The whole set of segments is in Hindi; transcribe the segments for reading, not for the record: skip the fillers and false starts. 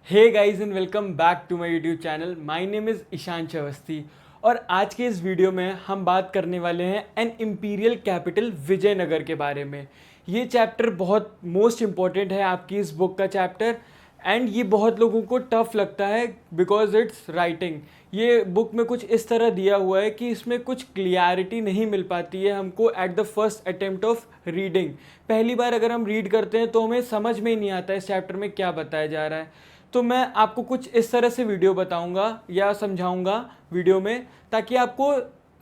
Hey guys and welcome back to my YouTube channel. My name is Ishan Awasthi और आज के इस वीडियो में हम बात करने वाले हैं एन इम्पीरियल कैपिटल विजयनगर के बारे में। ये चैप्टर बहुत मोस्ट इम्पॉर्टेंट है आपकी इस बुक का चैप्टर एंड ये बहुत लोगों को टफ लगता है बिकॉज इट्स राइटिंग। ये बुक में कुछ इस तरह दिया हुआ है कि इसमें कुछ क्लियरिटी नहीं मिल पाती है हमको at the first attempt of reading. पहली बार अगर हम रीड करते हैं तो हमें समझ में ही नहीं आता इस चैप्टर में क्या बताया जा रहा है। तो मैं आपको कुछ इस तरह से वीडियो बताऊंगा या समझाऊंगा वीडियो में ताकि आपको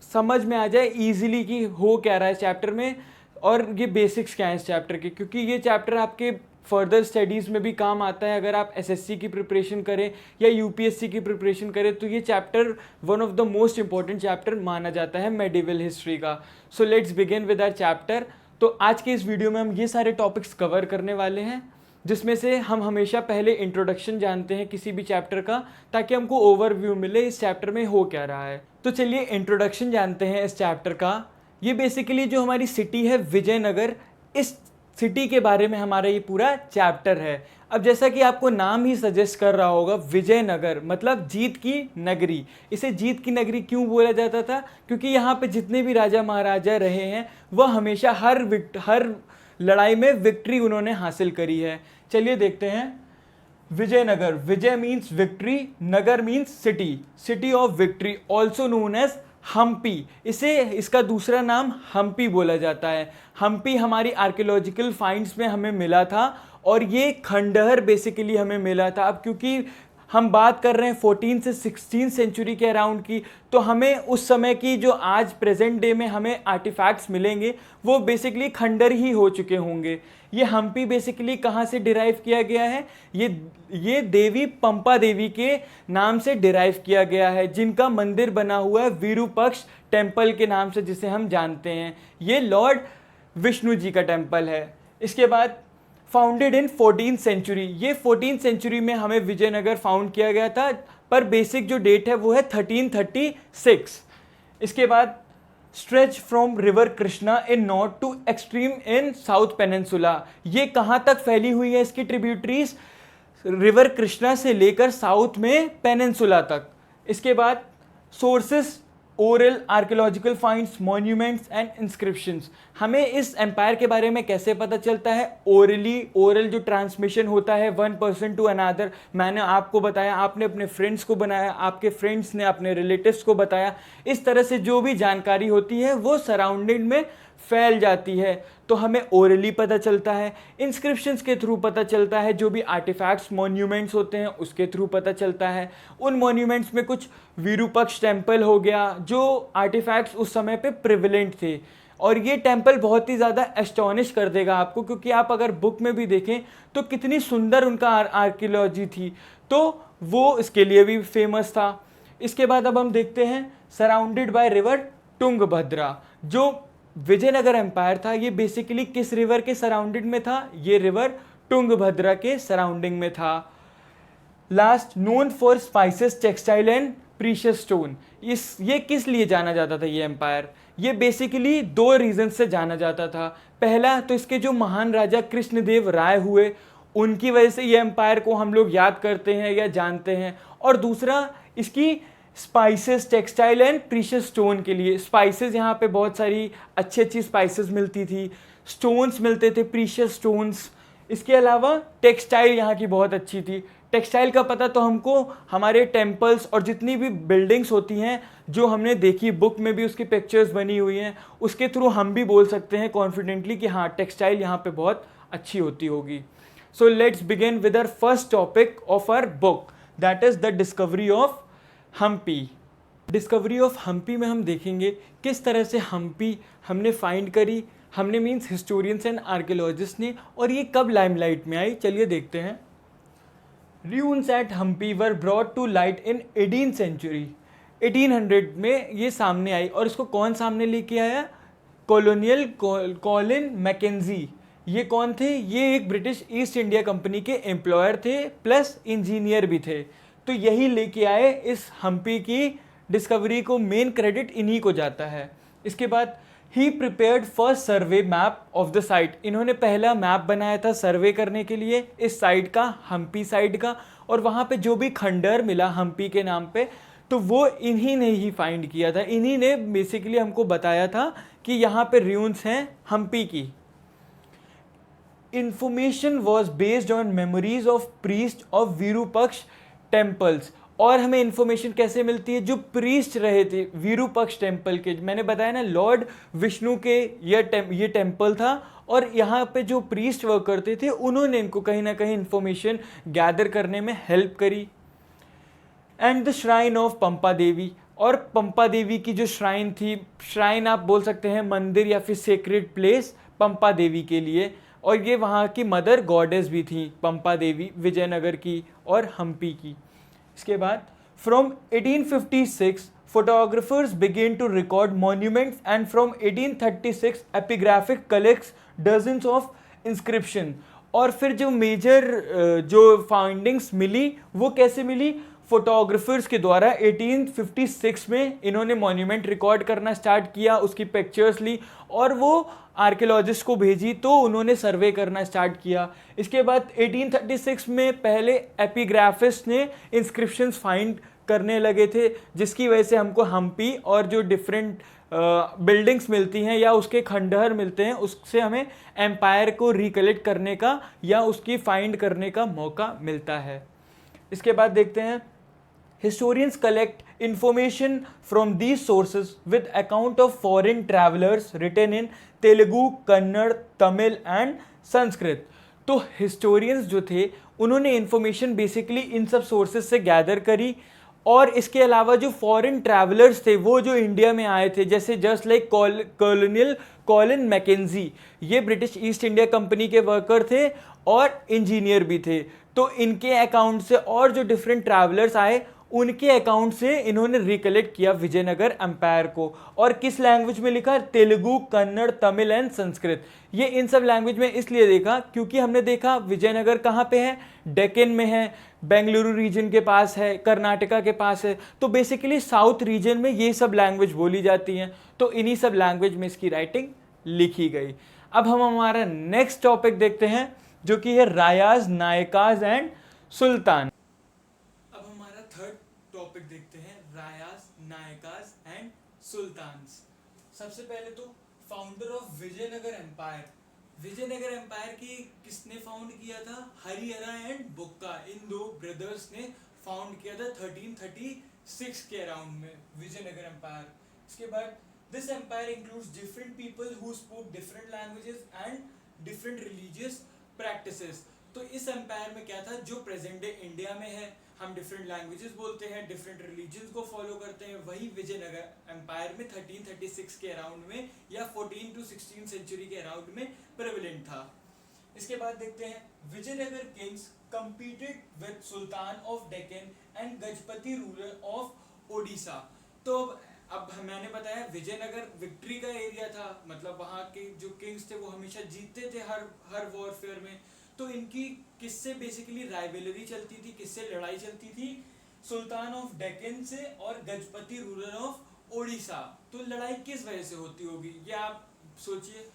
समझ में आ जाए इजीली कि हो क्या रहा है इस चैप्टर में और ये बेसिक्स क्या हैं इस चैप्टर के, क्योंकि ये चैप्टर आपके फर्दर स्टडीज़ में भी काम आता है। अगर आप एसएससी की प्रिपरेशन करें या यूपीएससी की प्रिपरेशन करें तो ये chapter one of the most important chapter माना जाता है मेडिवल हिस्ट्री का। So let's begin with our chapter. तो आज के इस वीडियो में हम ये सारे टॉपिक्स कवर करने वाले हैं जिसमें से हम हमेशा पहले इंट्रोडक्शन जानते हैं किसी भी चैप्टर का ताकि हमको ओवरव्यू मिले इस चैप्टर में हो क्या रहा है। तो चलिए इंट्रोडक्शन जानते हैं इस चैप्टर का। ये बेसिकली जो हमारी सिटी है विजयनगर, इस सिटी के बारे में हमारा ये पूरा चैप्टर है। अब जैसा कि आपको नाम ही सजेस्ट कर रहा होगा, विजयनगर मतलब जीत की नगरी। इसे जीत की नगरी क्यों बोला जाता था? क्योंकि यहाँ पे जितने भी राजा महाराजा रहे हैं वह हमेशा हर लड़ाई में विक्ट्री उन्होंने हासिल करी है। चलिए देखते हैं। विजयनगर, विजय मीन्स विक्ट्री, नगर means city, city of victory, also known as Hampi. इसका दूसरा नाम हम्पी बोला जाता है। हम्पी हमारी आर्कियोलॉजिकल फाइंड्स में हमें मिला था और ये खंडहर बेसिकली हमें मिला था। अब क्योंकि हम बात कर रहे हैं 14 से 16 सेंचुरी के अराउंड की, तो हमें उस समय की जो आज प्रेजेंट डे में हमें आर्टिफैक्ट्स मिलेंगे वो बेसिकली खंडर ही हो चुके होंगे। ये हम्पी बेसिकली कहाँ से डिराइव किया गया है? ये देवी पंपा देवी के नाम से डिराइव किया गया है, जिनका मंदिर बना हुआ है विरूपक्ष टेम्पल के नाम से, जिसे हम जानते हैं। ये लॉर्ड विष्णु जी का टेम्पल है। इसके बाद फाउंडेड इन 14th सेंचुरी, ये 14th सेंचुरी में हमें विजयनगर फाउंड किया गया था, पर बेसिक जो डेट है वो है 1336। इसके बाद stretch from river Krishna in north to extreme in south peninsula. ये कहाँ तक फैली हुई है इसकी ट्रिब्यूटरीज? रिवर कृष्णा से लेकर साउथ में पेनिनसुला तक। इसके बाद sources, oral archaeological finds, monuments and inscriptions. हमें इस एम्पायर के बारे में कैसे पता चलता है? ओरली, ओरल जो ट्रांसमिशन होता है वन पर्सन टू अनदर। मैंने आपको बताया, आपने अपने फ्रेंड्स को बनाया, आपके फ्रेंड्स ने अपने रिलेटिव्स को बताया। इस तरह से जो भी जानकारी होती है वो सराउंडिंग में फैल जाती है, तो हमें ओरली पता चलता है। इंस्क्रिप्शंस के थ्रू पता चलता है, जो भी आर्टिफैक्ट्स मॉन्यूमेंट्स होते हैं उसके थ्रू पता चलता है। उन मॉन्यूमेंट्स में कुछ विरूपक्ष टेम्पल हो गया, जो आर्टिफैक्ट्स उस समय पे प्रिविलेंट थे। और ये टेम्पल बहुत ही ज़्यादा एस्टॉनिश कर देगा आपको, क्योंकि आप अगर बुक में भी देखें तो कितनी सुंदर उनका आर्कियोलॉजी थी, तो वो इसके लिए भी फेमस था। इसके बाद अब हम देखते हैं सराउंडेड बाय रिवर तुंगभद्रा। जो विजयनगर एम्पायर था ये बेसिकली किस रिवर के सराउंडेड में था? ये रिवर तुंगभद्रा के सराउंडिंग में था। Last, known for spices, textile and precious stone. ये किस लिए जाना जाता था ये एम्पायर? ये बेसिकली दो रीजन से जाना जाता था। पहला तो इसके जो महान राजा कृष्णदेव राय हुए, उनकी वजह से ये एम्पायर को हम लोग याद करते हैं या जानते हैं। और दूसरा इसकी spices, textile and precious stone के लिए। स्पाइसेस यहाँ पे बहुत सारी अच्छी अच्छी स्पाइसेस मिलती थी, स्टोन्स मिलते थे, प्रीशियस स्टोन्स। इसके अलावा टेक्सटाइल यहाँ की बहुत अच्छी थी। टेक्सटाइल का पता तो हमको हमारे टेम्पल्स और जितनी भी बिल्डिंग्स होती हैं जो हमने देखी, बुक में भी उसकी पिक्चर्स बनी हुई हैं, उसके थ्रू हम भी बोल सकते हैं कॉन्फिडेंटली कि हाँ टेक्सटाइल यहाँ पे बहुत अच्छी होती होगी। So let's begin with our first topic of our book, that is the discovery of Hampi. Discovery of Hampi में हम देखेंगे किस तरह से हम्पी हमने फाइंड करी, हमने मीन्स हिस्टोरियंस एंड आर्कियोलॉजिस्ट ने, और ये कब लाइमलाइट में आई। चलिए देखते हैं। ruins at Hampi were brought to light in 18th century. 1800 में ये सामने आई, और इसको कौन सामने लेके आया? Colonial Colin McKenzie. ये कौन थे? ये एक ब्रिटिश ईस्ट इंडिया कंपनी के एम्प्लॉयर थे प्लस इंजीनियर भी थे। तो यही लेके आए इस हम्पी की डिस्कवरी को, मेन क्रेडिट इन्हीं को जाता है। इसके बाद ही prepared first survey map of the site. इन्होंने पहला मैप बनाया था सर्वे करने के लिए इस साइट का, हम्पी साइट का, और वहाँ पे जो भी खंडर मिला हम्पी के नाम पे, तो वो इन्हीं ने ही फाइंड किया था, इन्हीं ने बेसिकली हमको बताया था कि यहाँ पे र्यून्स हैं हम्पी की। Information was based on memories of priest of Virupaksha temples. और हमें इंफॉर्मेशन कैसे मिलती है, जो प्रीस्ट रहे थे विरूपक्ष टेम्पल के, मैंने बताया ना लॉर्ड विष्णु के ये टेम्पल था, और यहाँ पे जो प्रीस्ट वर्क करते थे उन्होंने इनको कहीं ना कहीं इंफॉर्मेशन गैदर करने में हेल्प करी। एंड द श्राइन ऑफ पंपा देवी, और पंपा देवी की जो श्राइन थी, श्राइन आप बोल सकते हैं मंदिर या फिर सेक्रेड प्लेस पंपा देवी के लिए, और ये वहाँ की मदर गॉडेस भी थी पंपा देवी, विजयनगर की और हम्पी की। इसके बाद from 1856 photographers began to record monuments, and from 1836 epigraphic collects dozens of inscription। और फिर जो मेजर जो फाइंडिंग्स मिली वो कैसे मिली, फोटोग्राफर्स के द्वारा 1856 में इन्होंने मॉन्यूमेंट रिकॉर्ड करना स्टार्ट किया, उसकी पिक्चर्स ली और वो आर्कियोलॉजिस्ट को भेजी, तो उन्होंने सर्वे करना स्टार्ट किया। इसके बाद 1836 में पहले एपिग्राफिस्ट ने इंस्क्रिप्शंस फाइंड करने लगे थे, जिसकी वजह से हमको हम्पी और जो डिफरेंट बिल्डिंग्स मिलती हैं या उसके खंडहर मिलते हैं, उससे हमें एम्पायर को रिकलेक्ट करने का या उसकी फाइंड करने का मौका मिलता है। इसके बाद देखते हैं historians collect information from these sources with account of foreign travelers written in Telugu, Kannada, Tamil and Sanskrit। तो historians जो थे उन्होंने information basically इन सब sources से gather करी, और इसके अलावा जो फॉरेन ट्रैवलर्स थे वो जो इंडिया में आए थे, जैसे just like colonial Colin McKenzie, ये ब्रिटिश ईस्ट इंडिया कंपनी के वर्कर थे और इंजीनियर भी थे, तो इनके अकाउंट से और जो डिफरेंट ट्रैवलर्स आए उनके अकाउंट से इन्होंने रिकलेक्ट किया विजयनगर एम्पायर को। और किस लैंग्वेज में लिखा, तेलुगु, कन्नड़, तमिल एंड संस्कृत। ये इन सब लैंग्वेज में इसलिए देखा क्योंकि हमने देखा विजयनगर कहाँ पे है, डेक्कन में है, बेंगलुरु रीजन के पास है, कर्नाटका के पास है, तो बेसिकली साउथ रीजन में ये सब लैंग्वेज बोली जाती हैं, तो इन्हीं सब लैंग्वेज में इसकी राइटिंग लिखी गई। अब हम हमारा नेक्स्ट टॉपिक देखते हैं जो कि है रायाज, नायकाज एंड सुल्तान। अब हमारा थर्ड टॉपिक देखते हैं रायाज, नायकाज एंड सुल्तान। सबसे पहले तो founder of Vijayanagara empire. Vijayanagara empire की किसने फाउंड किया था, हरिहरा एंड बुक्का, इन दो ब्रदर्स ने फाउंड किया था 1336 के अराउंड में विजयनगर एम्पायर। इसके बाद this empire includes different people who spoke different languages and different religious practices. तो इस एम्पायर में क्या था, जो प्रेजेंट डे इंडिया में है, हम डिफरेंट लैंग्वेजेस बोलते हैं, डिफरेंट रिलीजन्स को फॉलो करते हैं, वही विजयनगर एम्पायर में 1336 के अराउंड में या 14 to 16 सेंचुरी के अराउंड में प्रेवलेंट था। इसके बाद देखते हैं Vijayanagara kings competed with sultan of Deccan and Gajapati ruler of Odisha. तो अब मैंने बताया विजयनगर विक्ट्री का एरिया था, मतलब वहाँ के जो किंग्स थे वो हमेशा जीतते थे हर वॉरफेयर में, तो इनकी किससे बेसिकली राइवलरी चलती थी, किससे लड़ाई चलती थी, सुल्तान ऑफ डेक्कन से और गजपति रूलर ऑफ ओडिशा। तो लड़ाई किस वजह से होती होगी, ये आप सोचिए।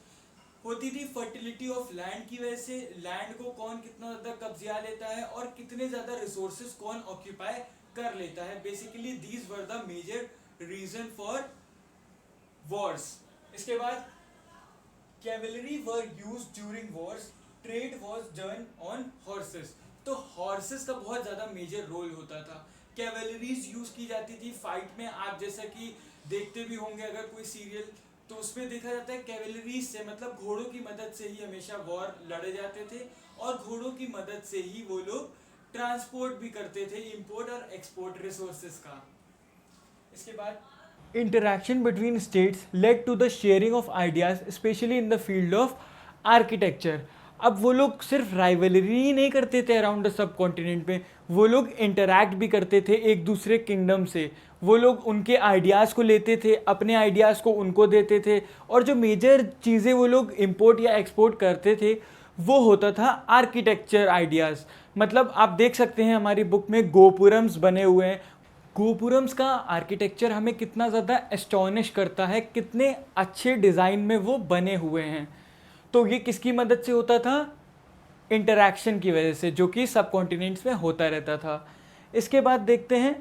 होती थी फर्टिलिटी ऑफ लैंड की वजह से, लैंड को कौन कितना ज्यादा कब्जा लेता है और कितने ज्यादा रिसोर्सेज कौन ऑक्यूपाई कर लेता है। Basically these were the major reason for wars. इसके बाद cavalry were used during wars, trade was done on horses. तो हॉर्सेस का बहुत ज्यादा मेजर रोल होता था, कैवलरीज यूज की जाती थी फाइट में। आप जैसा कि देखते भी होंगे अगर कोई सीरियल, तो उसमें देखा जाता है कैवलरीज से मतलब घोड़ों की मदद से ही हमेशा वॉर लड़े जाते थे, और घोड़ों की मदद से ही वो लोग ट्रांसपोर्ट भी करते थे, इंपोर्ट और एक्सपोर्ट रिसोर्सेज का। इसके बाद interaction between states led to the sharing of ideas, specially in the field of architecture. अब वो लोग सिर्फ राइवलरी ही नहीं करते थे अराउंड द सब कॉन्टिनेंट में, वो लोग इंटरैक्ट भी करते थे एक दूसरे किंगडम से। वो लोग उनके आइडियाज़ को लेते थे, अपने आइडियाज़ को उनको देते थे, और जो मेजर चीज़ें वो लोग इंपोर्ट या एक्सपोर्ट करते थे वो होता था आर्किटेक्चर आइडियाज़। मतलब आप देख सकते हैं हमारी बुक में गोपुरम्स बने हुए हैं। गोपुरम्स का आर्किटेक्चर हमें कितना ज़्यादा एस्टॉनिश करता है, कितने अच्छे डिज़ाइन में वो बने हुए हैं। तो ये किसकी मदद से होता था, इंटरैक्शन की वजह से, जो कि सब कॉन्टिनेंट्स में होता रहता था। इसके बाद देखते हैं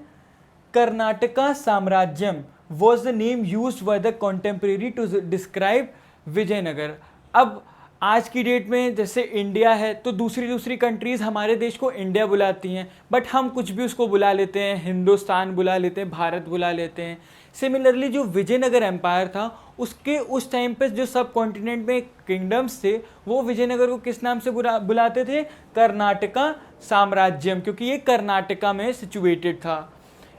Karnataka Samrajyam was the name used by the contemporary to describe Vijayanagara. अब आज की डेट में जैसे इंडिया है तो दूसरी कंट्रीज़ हमारे देश को इंडिया बुलाती हैं, बट हम कुछ भी उसको बुला लेते हैं, हिंदुस्तान बुला लेते हैं, भारत बुला लेते हैं। सिमिलरली जो विजयनगर एम्पायर था उसके उस टाइम पे जो सब कॉन्टिनेंट में किंगडम्स थे वो विजयनगर को किस नाम से बुलाते थे? कर्नाटका साम्राज्यम, क्योंकि ये कर्नाटका में सिचुएटेड था।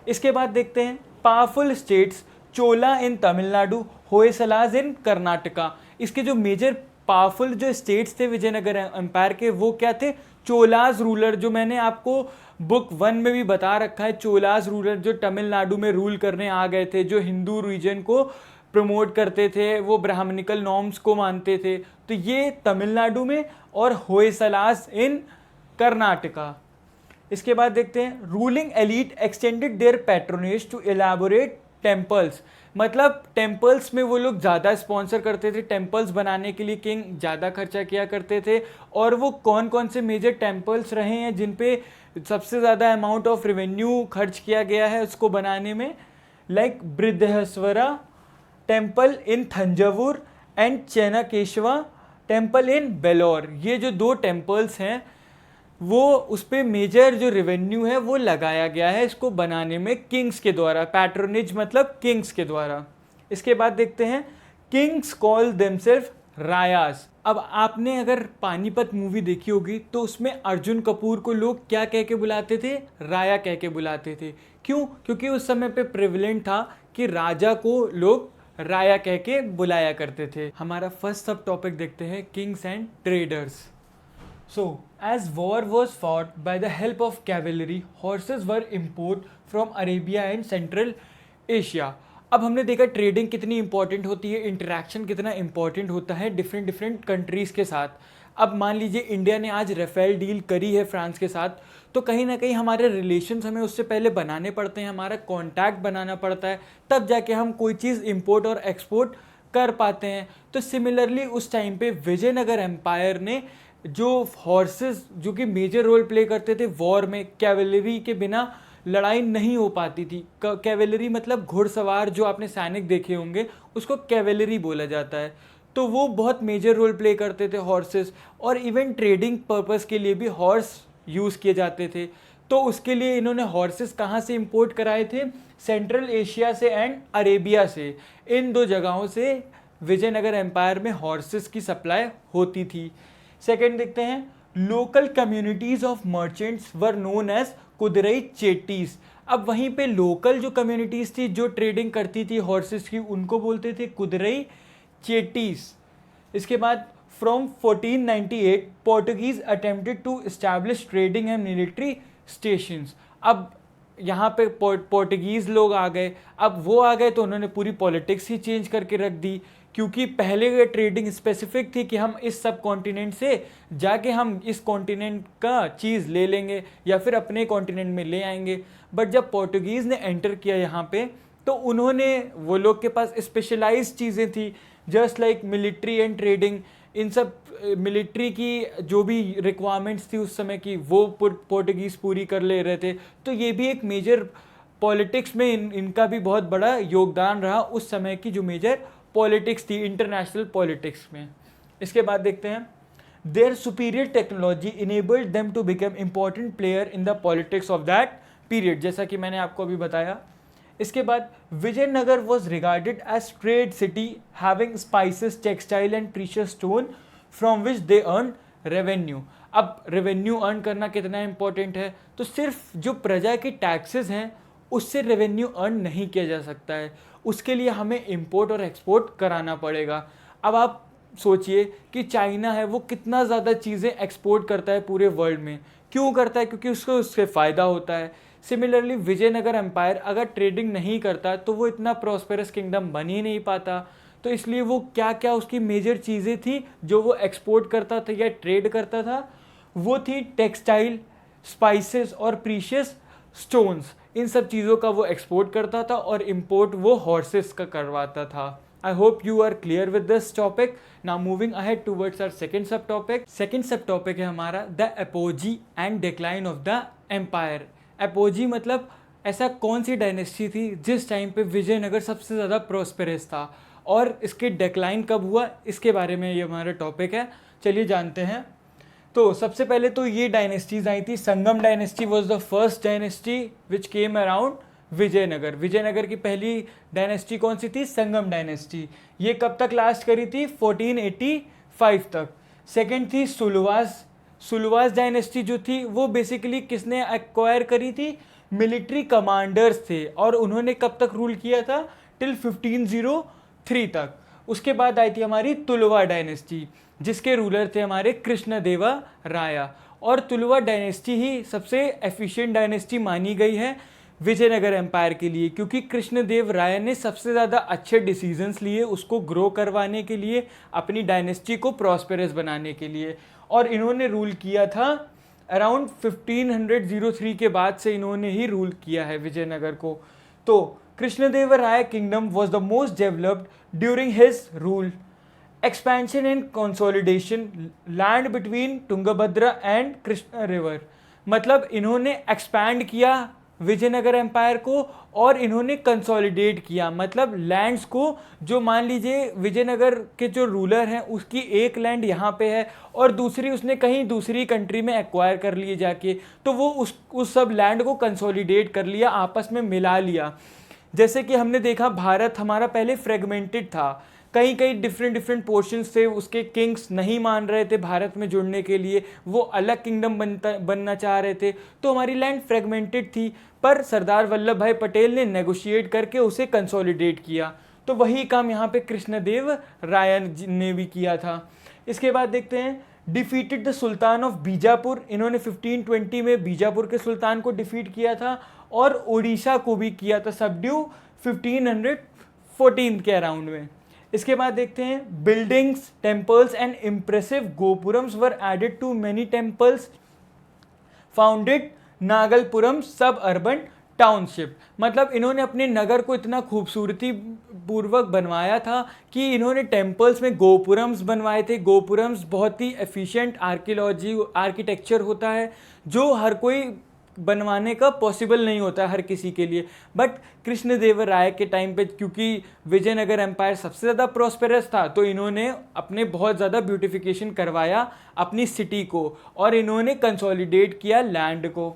इसके बाद देखते हैं पावरफुल स्टेट्स, चोला इन तमिलनाडु, होयसलास इन कर्नाटका। इसके जो मेजर पावरफुल जो स्टेट्स थे विजयनगर एम्पायर के वो क्या थे? चोलास रूलर, जो मैंने आपको बुक 1 में भी बता रखा है। चोलास रूलर जो तमिलनाडु में रूल करने आ गए थे, जो हिंदू रीजन को प्रमोट करते थे, वो ब्राह्मणिकल नॉर्म्स को मानते थे, तो ये तमिलनाडु में, और होयसलास इन कर्नाटका। इसके बाद देखते हैं ruling elite extended their patronage to elaborate temples. मतलब टेम्पल्स में वो लोग ज़्यादा स्पॉन्सर करते थे, टेम्पल्स बनाने के लिए किंग ज़्यादा खर्चा किया करते थे। और वो कौन कौन से मेजर टेम्पल्स रहे हैं जिन पे सबसे ज़्यादा अमाउंट ऑफ रेवेन्यू खर्च किया गया है उसको बनाने में? Like Brihaspati temple in Thanjavur and Chennakeshava temple in Belur. ये जो 2 टेम्पल्स हैं वो उस पर मेजर जो रेवेन्यू है वो लगाया गया है इसको बनाने में किंग्स के द्वारा। पैट्रोनेज मतलब किंग्स के द्वारा। इसके बाद देखते हैं किंग्स कॉल देमसेल्फ रायास। अब आपने अगर पानीपत मूवी देखी होगी तो उसमें अर्जुन कपूर को लोग क्या कह के बुलाते थे? राया कह के बुलाते थे। क्यों? क्योंकि उस समय पे प्रिविलेंट था कि राजा को लोग राया कह के बुलाया करते थे। हमारा फर्स्ट सब टॉपिक देखते हैं Kings and traders. So, as war was fought by the help of cavalry, horses were imported from Arabia and Central Asia. अब हमने देखा ट्रेडिंग कितनी इंपॉर्टेंट होती है, इंटरेक्शन कितना इंपॉर्टेंट होता है डिफरेंट कंट्रीज़ के साथ। अब मान लीजिए इंडिया ने आज राफेल डील करी है फ्रांस के साथ, तो कहीं ना कहीं हमारे रिलेशंस हमें उससे पहले बनाने पड़ते हैं, हमारा कॉन्टैक्ट बनाना पड़ता है, तब जाके हम कोई चीज़ इंपोर्ट और एक्सपोर्ट कर पाते हैं। तो सिमिलरली उस टाइम पे विजयनगर एम्पायर ने जो हॉर्सेस जो कि मेजर रोल प्ले करते थे वॉर में, कैवेलरी के बिना लड़ाई नहीं हो पाती थी। कैवेलरी मतलब घुड़सवार, जो आपने सैनिक देखे होंगे उसको कैवेलरी बोला जाता है। तो वो बहुत मेजर रोल प्ले करते थे हॉर्सेस, और इवन ट्रेडिंग पर्पस के लिए भी हॉर्स यूज़ किए जाते थे। तो उसके लिए इन्होंने हॉर्सेस कहाँ से इंपोर्ट कराए थे? सेंट्रल एशिया से एंड अरेबिया से। इन 2 जगहों से विजयनगर एम्पायर में हॉर्सेस की सप्लाई होती थी। सेकेंड देखते हैं local communities of merchants were known as Kudirai Chettis. अब वहीं पे लोकल जो कम्युनिटीज़ थी जो ट्रेडिंग करती थी हॉर्सेस की, उनको बोलते थे कुदरई चेटीज़। इसके बाद from 1498 Portuguese attempted to establish trading and military stations. अब यहाँ पे पोर्टुगीज़ लोग आ गए। अब वो आ गए तो उन्होंने पूरी पॉलिटिक्स ही चेंज करके रख दी, क्योंकि पहले ये ट्रेडिंग स्पेसिफिक थी कि हम इस सब कॉन्टिनेंट से जाके हम इस कॉन्टिनेंट का चीज़ ले लेंगे या फिर अपने कॉन्टिनेंट में ले आएंगे। बट जब पोर्टुगीज़ ने एंटर किया यहाँ पे तो उन्होंने, वो लोग के पास स्पेशलाइज्ड चीज़ें थी just like military and trading. इन सब मिलिट्री की जो भी रिक्वायरमेंट्स थी उस समय की वो पोर्टुगीज़ पूरी कर ले रहे थे। तो ये भी एक मेजर पॉलिटिक्स में इनका भी बहुत बड़ा योगदान रहा उस समय की जो मेजर पॉलिटिक्स थी इंटरनेशनल पॉलिटिक्स में। इसके बाद देखते हैं their superior technology enabled them to become important player in the politics of that period, जैसा कि मैंने आपको अभी बताया। इसके बाद Vijayanagara was regarded as trade city having spices, textile and precious stone from which they earn revenue. अब रेवेन्यू अर्न करना कितना इंपॉर्टेंट है? तो सिर्फ जो प्रजा के टैक्सेस हैं उससे रेवेन्यू अर्न नहीं किया जा सकता है, उसके लिए हमें इंपोर्ट और एक्सपोर्ट कराना पड़ेगा। अब आप सोचिए कि चाइना है वो कितना ज़्यादा चीज़ें एक्सपोर्ट करता है पूरे वर्ल्ड में। क्यों करता है? क्योंकि उसको उससे फ़ायदा होता है। सिमिलरली विजयनगर एम्पायर अगर ट्रेडिंग नहीं करता तो वो इतना प्रॉस्पेरस किंगडम बन ही नहीं पाता। तो इसलिए वो क्या क्या उसकी मेजर चीज़ें थी जो वो एक्सपोर्ट करता था या ट्रेड करता था, वो थी टेक्सटाइल, स्पाइसेस और प्रीशियस स्टोन्स। इन सब चीज़ों का वो एक्सपोर्ट करता था और इंपोर्ट वो हॉर्सेस का करवाता था। I hope you are clear with this topic. Now moving ahead towards our second subtopic. Second subtopic है हमारा the apogee and decline of the empire. Apogee मतलब ऐसा कौन सी डायनेस्टी थी जिस टाइम पे विजयनगर सबसे ज़्यादा प्रोस्पेरस था और इसके डिक्लाइन कब हुआ, इसके बारे में ये हमारा टॉपिक है. चलिए जानते हैं. तो सबसे पहले तो ये डायनेस्टीज आई थी. Sangama dynasty was the first dynasty which came around Vijayanagara. Vijayanagara की पहली डायनेस्टी कौन सी थी? संगम डायनेस्टी. ये कब तक लास्ट करी थी? 1485 तक. सेकंड थी सुलवास. सुलवास डायनेस्टी जो थी वो बेसिकली किसने एक्वायर करी थी? मिलिट्री कमांडर्स थे और उन्होंने कब तक रूल किया था? टिल 1503 तक. उसके बाद आई थी हमारी तुलवा डायनेस्टी जिसके रूलर थे हमारे कृष्णदेवा राया. और तुलवा डायनेस्टी ही सबसे एफिशिएंट डायनेस्टी मानी गई है विजयनगर एम्पायर के लिए क्योंकि कृष्णदेव राय ने सबसे ज़्यादा अच्छे डिसीजंस लिए उसको ग्रो करवाने के लिए, अपनी डायनेस्टी को प्रॉस्पेरस बनाने के लिए. और इन्होंने रूल किया था अराउंड 1503 के बाद से इन्होंने ही रूल किया है विजयनगर को. तो Krishnadeva Raya kingdom was the most developed during his rule. Expansion and consolidation land between Tungabhadra and Krishna river. मतलब इन्होंने एक्सपैंड किया विजयनगर एम्पायर को और इन्होंने कंसोलिडेट किया. मतलब लैंड्स को, जो मान लीजिए विजयनगर के जो रूलर हैं उसकी एक लैंड यहाँ पे है और दूसरी उसने कहीं दूसरी कंट्री में एक्वायर कर लिए जाके, तो वो उस सब लैंड को कंसोलिडेट कर लिया, आपस में मिला लिया. जैसे कि हमने देखा भारत हमारा पहले फ्रेगमेंटेड था, कहीं कहीं डिफरेंट पोर्शंस थे, उसके किंग्स नहीं मान रहे थे भारत में जुड़ने के लिए, वो अलग किंगडम बनना चाह रहे थे, तो हमारी लैंड फ्रेगमेंटेड थी. पर सरदार वल्लभ भाई पटेल ने नेगोशिएट करके उसे कंसोलिडेट किया. तो वही काम यहाँ पे कृष्णदेव राय ने भी किया था. इसके बाद देखते हैं defeated the sultan of Bijapur. इन्होंने 1520 में बीजापुर के सुल्तान को डिफीट किया था और उड़ीसा को भी किया था सबड्यू 1514 के अराउंड में. इसके बाद देखते हैं buildings, temples and impressive gopurams were added to many temples founded Nagalapuram suburban township. मतलब इन्होंने अपने नगर को इतना खूबसूरती पूर्वक बनवाया था कि इन्होंने टेम्पल्स में गोपुरम्स बनवाए थे. गोपुरम्स बहुत ही एफिशिएंट आर्किटेक्चर होता है जो हर कोई बनवाने का पॉसिबल नहीं होता हर किसी के लिए. बट कृष्णदेव राय के टाइम पे क्योंकि विजयनगर एम्पायर सबसे ज़्यादा प्रॉस्पेरस था तो इन्होंने अपने बहुत ज़्यादा ब्यूटिफिकेशन करवाया अपनी सिटी को और इन्होंने कंसोलिडेट किया लैंड को.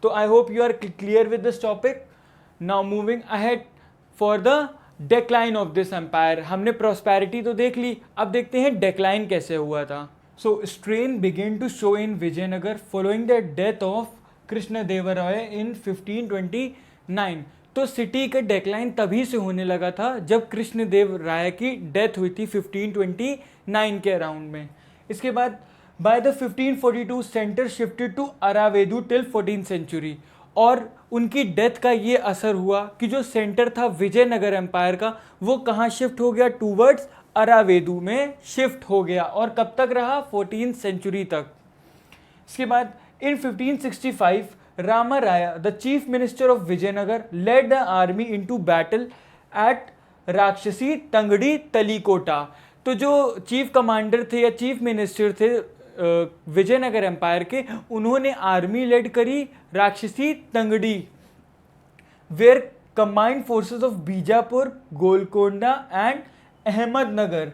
तो I hope you are clear with this topic. Now moving ahead for the decline of this empire. हमने प्रॉस्पेरिटी तो देख ली, अब देखते हैं डेक्लाइन कैसे हुआ था. So strain begin to show in Vijayanagara following the death of Krishnadevaraya in 1529. तो सिटी का डेक्लाइन तभी से होने लगा था जब कृष्णदेव राय की डेथ हुई थी 1529 के अराउंड में. इसके बाद by the 1542 centre shifted to Aravidu till 14th century. और उनकी डेथ का ये असर हुआ कि जो सेंटर था विजयनगर एम्पायर का वो कहाँ शिफ्ट हो गया? टूवर्ड्स अरावेदू में शिफ्ट हो गया. और कब तक रहा? 14th सेंचुरी तक. इसके बाद in 1565, Rama Raya, the chief minister of Vijayanagar, led the army into battle at राक्षसी तंगड़ी तलीकोटा. तो जो चीफ कमांडर थे या चीफ मिनिस्टर थे विजयनगर एम्पायर के, उन्होंने आर्मी लेड करी Rakshasi Tangadi where combined forces of Bijapur, Golconda and Ahmadnagar.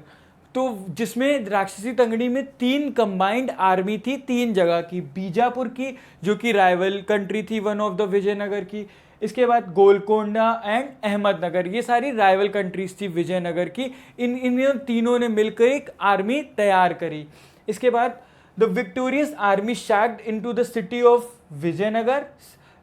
तो जिसमें राक्षसी तंगड़ी में 3 कंबाइंड आर्मी थी 3 जगह की. बीजापुर की जो कि राइवल कंट्री थी वन ऑफ द विजयनगर की. इसके बाद गोलकोंडा एंड अहमदनगर, ये सारी राइवल कंट्रीज थी विजयनगर की. इन तीनों ने मिलकर एक आर्मी तैयार करी. इसके बाद the victorious army sacked into the city of Vijayanagara.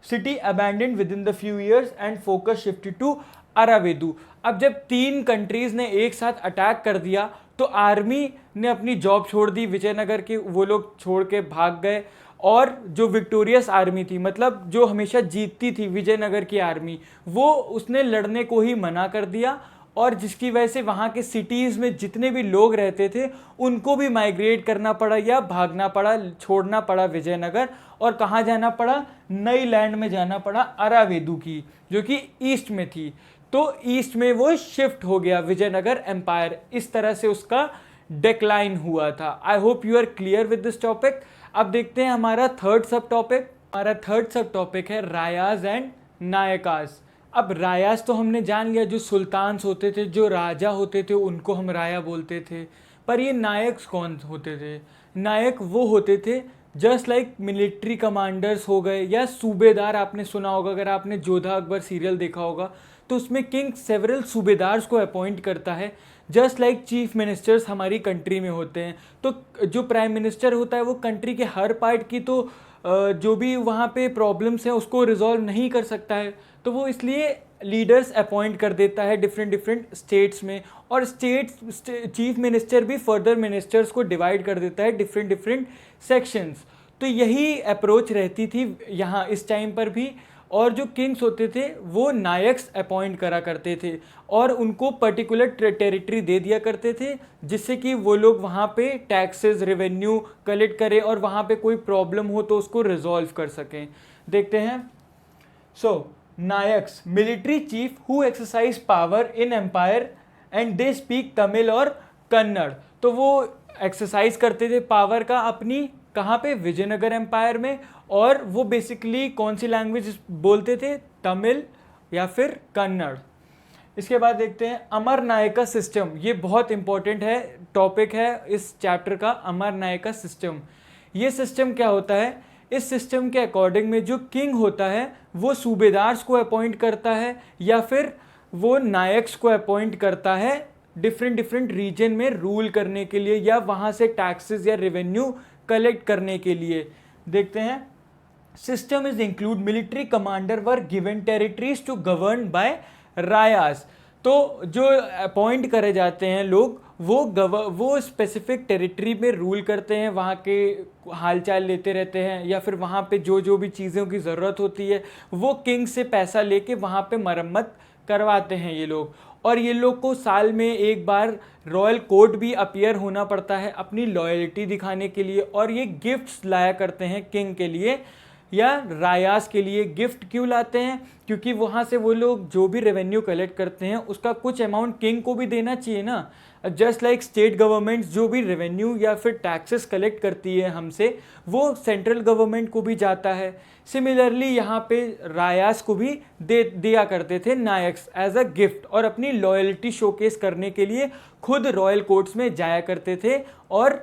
City abandoned within the few years and focus shifted to Aravidu. अब जब 3 कंट्रीज ने एक साथ अटैक कर दिया तो आर्मी ने अपनी जॉब छोड़ दी विजयनगर के, वो लोग छोड़ के भाग गए. और जो विक्टोरियस आर्मी थी, मतलब जो हमेशा जीतती थी विजयनगर की आर्मी, वो उसने लड़ने को ही मना कर दिया. और जिसकी वजह से वहाँ के सिटीज़ में जितने भी लोग रहते थे उनको भी माइग्रेट करना पड़ा या भागना पड़ा, छोड़ना पड़ा विजयनगर. और कहाँ जाना पड़ा? नई लैंड में जाना पड़ा, अरावेदू की, जो कि ईस्ट में थी. तो ईस्ट में वो शिफ्ट हो गया विजयनगर एम्पायर, इस तरह से उसका डिक्लाइन हुआ था। I hope you are clear with this topic. अब देखते हैं हमारा थर्ड सब टॉपिक। हमारा थर्ड सब टॉपिक है रायाज एंड नायकाज। अब रायाज तो हमने जान लिया, जो सुल्तान्स होते थे, जो राजा होते थे, उनको हम राया बोलते थे। पर ये नायक्स कौन होते थे? नायक वो होते थे जस्ट लाइक मिलिट्री कमांडर्स हो गए, या सूबेदार। आपने सुना होगा, अगर आपने जोधा अकबर सीरियल देखा होगा तो उसमें किंग सेवरल सूबेदार्स को अपॉइंट करता है, जस्ट लाइक चीफ मिनिस्टर्स हमारी कंट्री में होते हैं। तो जो प्राइम मिनिस्टर होता है वो कंट्री के हर पार्ट की तो जो भी वहाँ पे प्रॉब्लम्स हैं उसको रिजॉल्व नहीं कर सकता है, तो वो इसलिए लीडर्स अपॉइंट कर देता है डिफरेंट डिफरेंट स्टेट्स में। और स्टेट्स चीफ मिनिस्टर भी फर्दर मिनिस्टर्स को डिवाइड कर देता है डिफरेंट डिफरेंट सेक्शंस। तो यही अप्रोच रहती थी यहाँ इस टाइम पर भी। और जो किंग्स होते थे वो नायक्स अपॉइंट करा करते थे और उनको पर्टिकुलर टेरिटरी दे दिया करते थे, जिससे कि वो लोग वहाँ पे टैक्सेस रेवेन्यू कलेक्ट करें और वहाँ पे कोई प्रॉब्लम हो तो उसको रिजॉल्व कर सकें। देखते हैं। So Nayaks military chief who exercise power in empire and they speak Tamil और कन्नड़। तो वो एक्सरसाइज करते थे पावर का अपनी, कहाँ पे? विजयनगर एम्पायर में। और वो बेसिकली कौन सी लैंग्वेज बोलते थे? तमिल या फिर कन्नड़। इसके बाद देखते हैं अमर नायका सिस्टम। ये बहुत इंपॉर्टेंट है, टॉपिक है इस चैप्टर का, अमर नायका सिस्टम। ये सिस्टम क्या होता है? इस सिस्टम के अकॉर्डिंग में जो किंग होता है वो सूबेदार्स को अपॉइंट करता है या फिर वो नायक्स को अपॉइंट करता है डिफरेंट डिफरेंट रीजन में रूल करने के लिए, या वहाँ से टैक्सेस या रेवेन्यू कलेक्ट करने के लिए। देखते हैं। System is include military commander were given territories to govern by Rayas. तो जो अपॉइंट करे जाते हैं लोग वो स्पेसिफिक टेरिटरी में रूल करते हैं, वहाँ के हालचाल लेते रहते हैं, या फिर वहाँ पे जो जो भी चीज़ों की ज़रूरत होती है वो किंग से पैसा लेके वहाँ पे मरम्मत करवाते हैं ये लोग। और ये लोग को साल में एक बार रॉयल कोर्ट भी अपीयर होना पड़ता है अपनी लॉयल्टी दिखाने के लिए। और ये गिफ्ट्स लाया करते हैं किंग के लिए या रायास के लिए। गिफ्ट क्यों लाते हैं? क्योंकि वहाँ से वो लोग जो भी रेवेन्यू कलेक्ट करते हैं उसका कुछ अमाउंट किंग को भी देना चाहिए ना। जस्ट लाइक स्टेट गवर्नमेंट्स जो भी रेवेन्यू या फिर टैक्सेस कलेक्ट करती है हमसे, वो सेंट्रल गवर्नमेंट को भी जाता है। सिमिलरली यहाँ पे रायास को भी दिया करते थे नायक्स एज अ गिफ्ट, और अपनी लॉयल्टी शोकेस करने के लिए खुद रॉयल कोर्ट्स में जाया करते थे और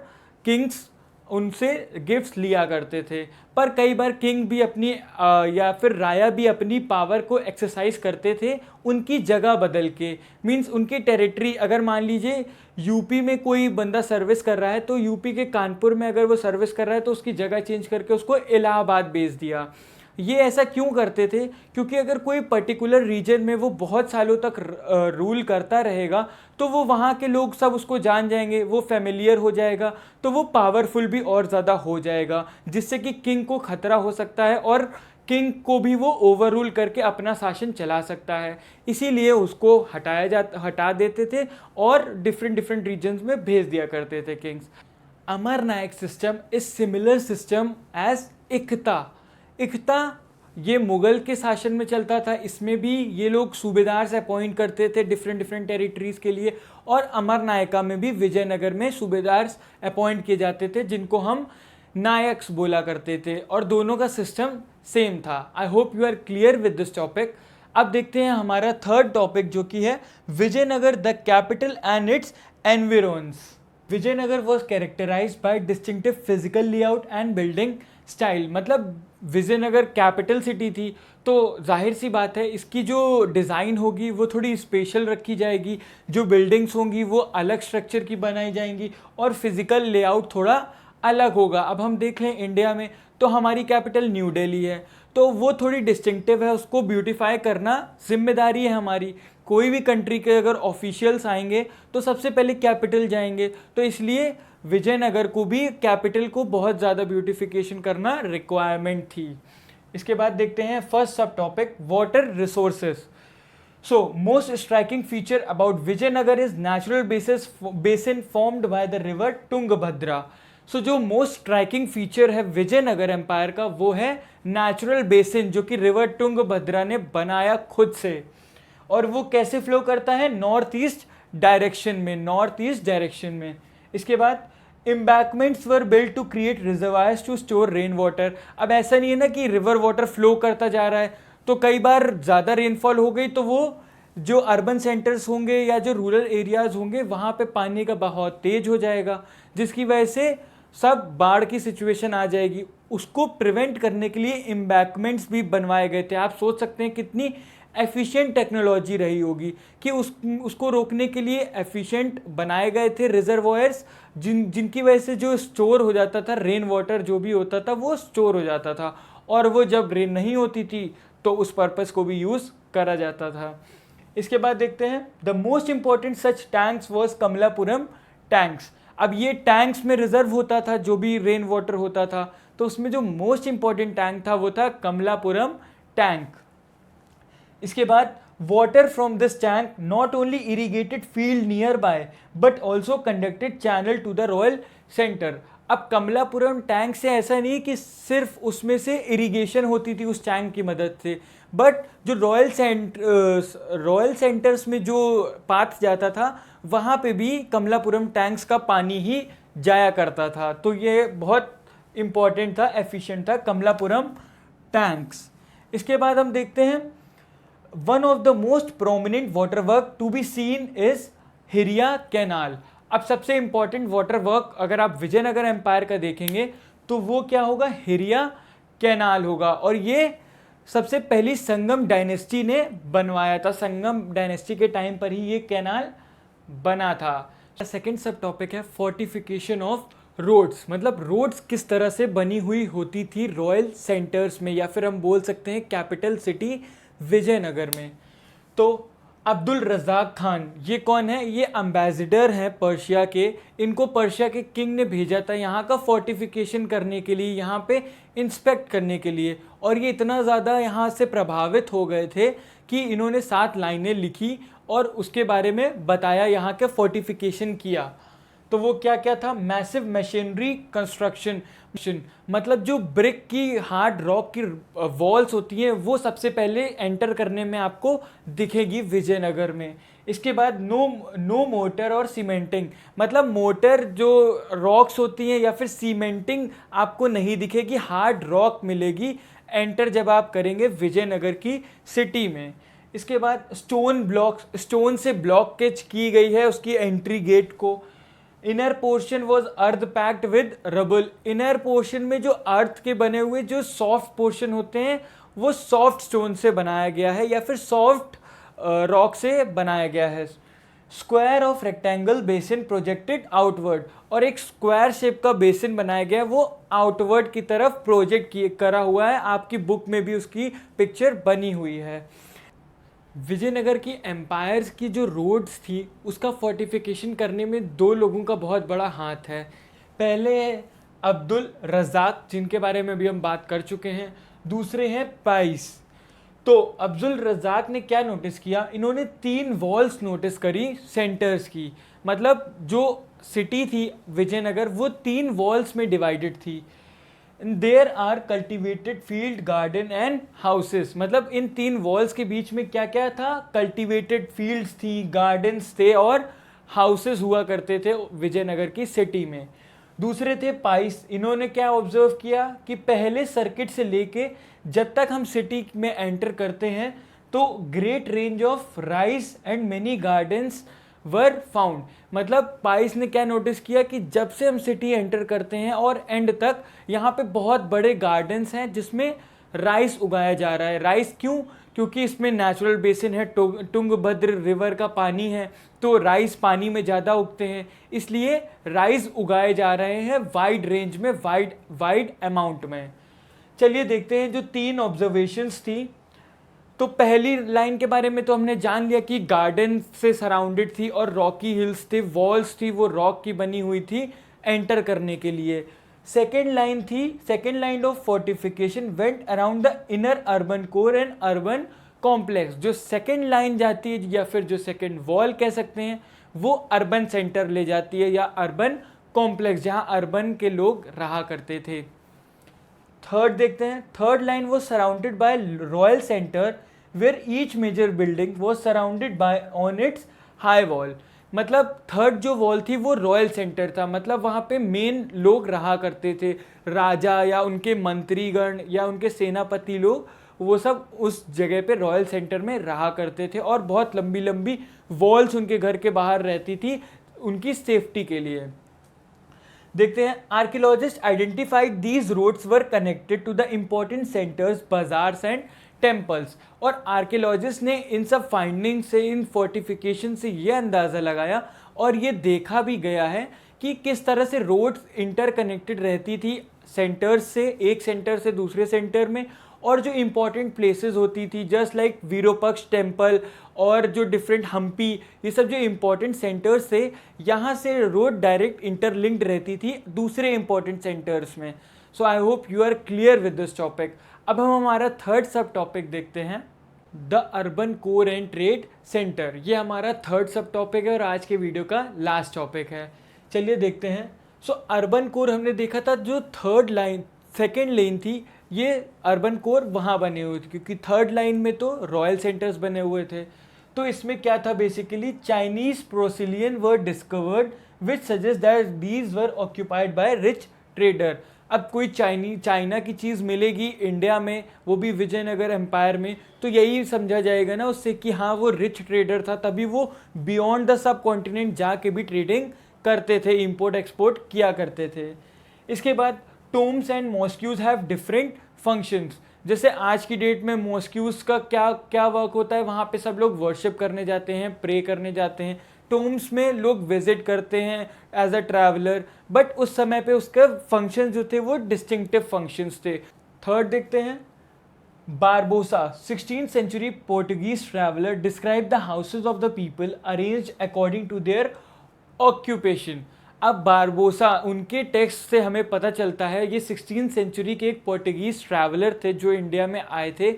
किंग्स उनसे गिफ्ट्स लिया करते थे। पर कई बार किंग भी अपनी या फिर राया भी अपनी पावर को एक्सरसाइज करते थे उनकी जगह बदल के। मींस उनकी टेरिटरी, अगर मान लीजिए यूपी में कोई बंदा सर्विस कर रहा है तो यूपी के कानपुर में अगर वो सर्विस कर रहा है तो उसकी जगह चेंज करके उसको इलाहाबाद भेज दिया। ये ऐसा क्यों करते थे? क्योंकि अगर कोई पर्टिकुलर रीजन में वो बहुत सालों तक रूल करता रहेगा तो वो वहाँ के लोग सब उसको जान जाएंगे, वो फेमिलियर हो जाएगा, तो वो पावरफुल भी और ज़्यादा हो जाएगा, जिससे कि किंग को खतरा हो सकता है और किंग को भी वो ओवर रूल करके अपना शासन चला सकता है। इसीलिए उसको हटा देते थे और डिफरेंट डिफरेंट रीजन्स में भेज दिया करते थे kings. Amara Nayaka system is similar system as Iqta. Iqta ये मुगल के शासन में चलता था, इसमें भी ये लोग सूबेदार से अपॉइंट करते थे डिफरेंट डिफरेंट टेरिटरीज़ के लिए। और अमर नायका में भी विजयनगर में सूबेदार अपॉइंट किए जाते थे जिनको हम नायक्स बोला करते थे, और दोनों का सिस्टम सेम था। I hope you are clear with this topic. अब देखते हैं हमारा थर्ड टॉपिक जो कि है Vijayanagara the capital and its environs. Vijayanagara was characterised by distinctive physical layout and building style. मतलब विजयनगर कैपिटल सिटी थी तो जाहिर सी बात है इसकी जो डिज़ाइन होगी वो थोड़ी स्पेशल रखी जाएगी, जो बिल्डिंग्स होंगी वो अलग स्ट्रक्चर की बनाई जाएंगी और फिज़िकल लेआउट थोड़ा अलग होगा। अब हम देख लें इंडिया में तो हमारी कैपिटल न्यू दिल्ली है, तो वो थोड़ी डिस्टिंक्टिव है, उसको ब्यूटीफाई करना जिम्मेदारी है हमारी। कोई भी कंट्री के अगर ऑफिशियल्स आएंगे तो सबसे पहले कैपिटल जाएंगे, तो इसलिए विजयनगर को भी कैपिटल को बहुत ज़्यादा ब्यूटिफिकेशन करना रिक्वायरमेंट थी। इसके बाद देखते हैं first sub topic water resources. So most striking feature about Vijayanagara is natural basin formed by the river Tungabhadra. So जो मोस्ट स्ट्राइकिंग फीचर है विजयनगर एम्पायर का वो है नेचुरल बेसिन जो कि रिवर तुंगभद्रा ने बनाया खुद से। और वो कैसे फ्लो करता है, नॉर्थ ईस्ट डायरेक्शन में। इसके बाद embankments were built to create reservoirs to store rain water. अब ऐसा नहीं है ना कि रिवर वाटर फ्लो करता जा रहा है, तो कई बार ज़्यादा रेनफॉल हो गई तो वो जो अर्बन सेंटर्स होंगे या जो रूरल एरियाज होंगे वहाँ पे पानी का बहाव तेज हो जाएगा, जिसकी वजह से सब बाढ़ की सिचुएशन आ जाएगी। उसको प्रिवेंट करने के लिए एम्बैंकमेंट्स भी बनवाए गए थे। आप सोच सकते हैं कितनी एफिशिएंट टेक्नोलॉजी रही होगी कि उसको रोकने के लिए एफिशिएंट बनाए गए थे रिजर्वॉयर्स, जिनकी वजह से जो स्टोर हो जाता था रेन वाटर जो भी होता था वो स्टोर हो जाता था, और वो जब रेन नहीं होती थी तो उस पर्पस को भी यूज़ करा जाता था। इसके बाद देखते हैं the most important such tanks was Kamalapuram tanks. अब ये टैंक्स में रिजर्व होता था जो भी रेन वाटर होता था, तो उसमें जो मोस्ट इंपॉर्टेंट टैंक था वो था कमलापुरम टैंक। इसके बाद water from this tank not only irrigated field nearby but also conducted channel to the royal centre. अब कमलापुरम टैंक से ऐसा नहीं कि सिर्फ उसमें से इरिगेशन होती थी उस टैंक की मदद से, बट जो रॉयल सेंटर्स में जो पाथ जाता था वहाँ पे भी कमलापुरम टैंक्स का पानी ही जाया करता था। तो ये बहुत इम्पॉर्टेंट था, एफिशिएंट था कमलापुरम टैंक्स। इसके बाद हम देखते हैं one of the most prominent water work to be seen is Hiriya canal. अब सबसे इंपॉर्टेंट वाटर वर्क अगर आप विजयनगर एम्पायर का देखेंगे तो वो क्या होगा, हिरिया कैनाल होगा, और ये सबसे पहली संगम डायनेस्टी ने बनवाया था। संगम डायनेस्टी के टाइम पर ही ये कैनाल बना था। सेकेंड सब टॉपिक है फोर्टिफिकेशन ऑफ रोड्स, मतलब रोड्स किस तरह से बनी हुई होती थी रॉयल सेंटर्स में, या फिर हम बोल सकते हैं कैपिटल सिटी विजयनगर में। तो अब्दुल रज़ाक खान ये कौन है, ये एम्बेसडर हैं पर्शिया के। इनको पर्शिया के किंग ने भेजा था यहाँ का फोर्टिफिकेशन करने के लिए, यहाँ पे इंस्पेक्ट करने के लिए, और ये इतना ज़्यादा यहाँ से प्रभावित हो गए थे कि इन्होंने 7 लाइनें लिखी और उसके बारे में बताया, यहाँ के फोर्टिफिकेशन किया। तो वो क्या क्या था, मैसिव मशीनरी कंस्ट्रक्शन, मतलब जो ब्रिक की हार्ड रॉक की वॉल्स होती हैं वो सबसे पहले एंटर करने में आपको दिखेगी विजयनगर में। इसके बाद नो मोटर और सीमेंटिंग, मतलब मोटर जो रॉक्स होती हैं या फिर सीमेंटिंग आपको नहीं दिखेगी, हार्ड रॉक मिलेगी एंटर जब आप करेंगे विजयनगर की सिटी में। इसके बाद स्टोन से ब्लॉकेज की गई है उसकी एंट्री गेट को। Inner portion was earth packed with rubble, inner portion में जो अर्थ के बने हुए जो सॉफ्ट पोर्शन होते हैं वो सॉफ्ट स्टोन से बनाया गया है या फिर सॉफ्ट रॉक से बनाया गया है। Square of rectangle basin projected outward, और एक स्क्वायर शेप का बेसिन बनाया गया है वो आउटवर्ड की तरफ प्रोजेक्ट करा हुआ है, आपकी बुक में भी उसकी पिक्चर बनी हुई है। विजयनगर की एम्पायर्स की जो रोड्स थी उसका फोर्टिफिकेशन करने में 2 लोगों का बहुत बड़ा हाथ है। पहले है अब्दुल रज़ाक जिनके बारे में भी हम बात कर चुके हैं, दूसरे हैं पाइस। तो अब्दुल रज़ाक ने क्या नोटिस किया, इन्होंने 3 वॉल्स नोटिस करी सेंटर्स की, मतलब जो सिटी थी विजयनगर वो 3 वॉल्स में डिवाइडेड थी। There are cultivated field garden and houses, मतलब इन 3 वॉल्स के बीच में क्या क्या था, कल्टिवेटेड फील्ड्स थी, गार्डन्स थे और हाउसेस हुआ करते थे विजयनगर की सिटी में। दूसरे थे पाइस, इन्होंने क्या ऑब्जर्व किया कि पहले सर्किट से लेके जब तक हम सिटी में एंटर करते हैं तो great range of rice and many gardens were found, मतलब पाइस ने क्या नोटिस किया कि जब से हम सिटी एंटर करते हैं और एंड तक यहाँ पे बहुत बड़े गार्डन्स हैं जिसमें राइस उगाया जा रहा है। राइस क्यों, क्योंकि इसमें नेचुरल बेसिन है, तुंगभद्र रिवर का पानी है, तो राइस पानी में ज़्यादा उगते हैं, इसलिए राइस उगाए जा रहे हैं वाइड रेंज में, वाइड अमाउंट में। चलिए देखते हैं जो 3 ऑब्जर्वेशंस थी। तो पहली लाइन के बारे में तो हमने जान लिया कि गार्डन से सराउंडेड थी और रॉकी हिल्स थे, वॉल्स थी वो रॉक की बनी हुई थी एंटर करने के लिए। सेकेंड लाइन थी, second line of fortification went around the inner urban core and urban complex. जो सेकेंड लाइन जाती है या फिर जो सेकेंड वॉल कह सकते हैं वो अर्बन सेंटर ले जाती है या अर्बन कॉम्प्लेक्स जहाँ अर्बन के लोग रहा करते थे। थर्ड देखते हैं, थर्ड लाइन वो surrounded by royal centre where each major building was surrounded by on its high wall. मतलब थर्ड जो वॉल थी वो रॉयल सेंटर था, मतलब वहाँ पे मेन लोग रहा करते थे, राजा या उनके मंत्रीगण या उनके सेनापति लोग, वो सब उस जगह पे रॉयल सेंटर में रहा करते थे। और बहुत लंबी लंबी वॉल्स उनके घर के बाहर रहती थी उनकी सेफ्टी के लिए। देखते हैं, archaeologist identified these roads were connected to the important centres, bazaars and temples. और आर्कियोलॉजिस्ट ने इन सब फाइंडिंग से, इन फोर्टिफिकेशन से ये अंदाज़ा लगाया और ये देखा भी गया है कि किस तरह से रोड्स इंटरकनेक्टेड रहती थी सेंटर्स से, एक सेंटर से दूसरे सेंटर में। और जो इम्पॉर्टेंट प्लेसेस होती थी जस्ट लाइक विरूपाक्ष टेम्पल और जो डिफरेंट हम्पी, ये सब जो इम्पॉर्टेंट सेंटर्स थे, यहाँ से रोड डायरेक्ट इंटरलिंक्ड रहती थी दूसरे इम्पॉर्टेंट सेंटर्स में। So I hope you are clear with this topic. अब हम हमारा थर्ड सब टॉपिक देखते हैं, the urban core and trade centre. ये हमारा थर्ड सब टॉपिक है और आज के वीडियो का लास्ट टॉपिक है। चलिए देखते हैं। सो अर्बन कोर हमने देखा था, जो थर्ड लाइन सेकेंड लेन थी, ये अर्बन कोर वहाँ बने हुए थे क्योंकि थर्ड लाइन में तो रॉयल सेंटर्स बने हुए थे। तो इसमें क्या था, basically Chinese porcelain were discovered which suggest that these were occupied by rich trader. अब कोई चाइना की चीज़ मिलेगी इंडिया में, वो भी विजयनगर एम्पायर में, तो यही समझा जाएगा ना उससे कि हाँ वो रिच ट्रेडर था, तभी वो बियॉन्ड द सब कॉन्टिनेंट जाके भी ट्रेडिंग करते थे, इंपोर्ट एक्सपोर्ट किया करते थे। इसके बाद tombs and mosques have different functions. जैसे आज की डेट में मॉस्क्यूज का क्या क्या वर्क होता है, वहाँ पे सब लोग वर्शिप करने जाते हैं, प्रे करने जाते हैं। टोम्स में लोग विजिट करते हैं एज अ ट्रैवलर, बट उस समय पे उसके फंक्शंस जो थे वो डिस्टिंक्टिव फंक्शंस थे। थर्ड देखते हैं, Barbosa 16th century Portuguese traveler described the houses of the people arranged according to their occupation। अब बारबोसा, उनके टेक्स्ट से हमें पता चलता है ये 16th सेंचुरी के एक पोर्टुगीज ट्रैवलर थे जो इंडिया में आए थे।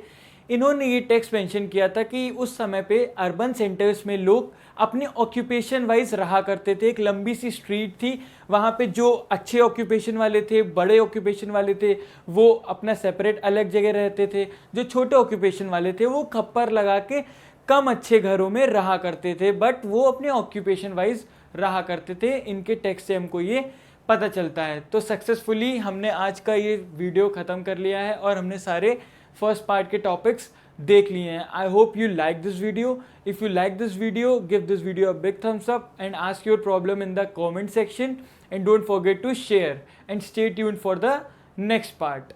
इन्होंने ये टेक्स्ट मेंशन किया था कि उस समय पे अर्बन सेंटर्स में लोग अपने ऑक्यूपेशन वाइज रहा करते थे। एक लंबी सी स्ट्रीट थी, वहाँ पे जो अच्छे ऑक्यूपेशन वाले थे, बड़े ऑक्यूपेशन वाले थे, वो अपना सेपरेट अलग जगह रहते थे। जो छोटे ऑक्यूपेशन वाले थे वो खप्पर लगा के कम अच्छे घरों में रहा करते थे, बट वो अपने ऑक्यूपेशन वाइज रहा करते थे। इनके टेक्स्ट से हमको ये पता चलता है। तो सक्सेसफुली हमने आज का ये वीडियो ख़त्म कर लिया है और हमने सारे फर्स्ट पार्ट के टॉपिक्स देख लिए हैं। आई hope you like this video. If you like this video, give this video a big thumbs up and ask your problem in the comment section, and don't forget to share and stay tuned for the next part.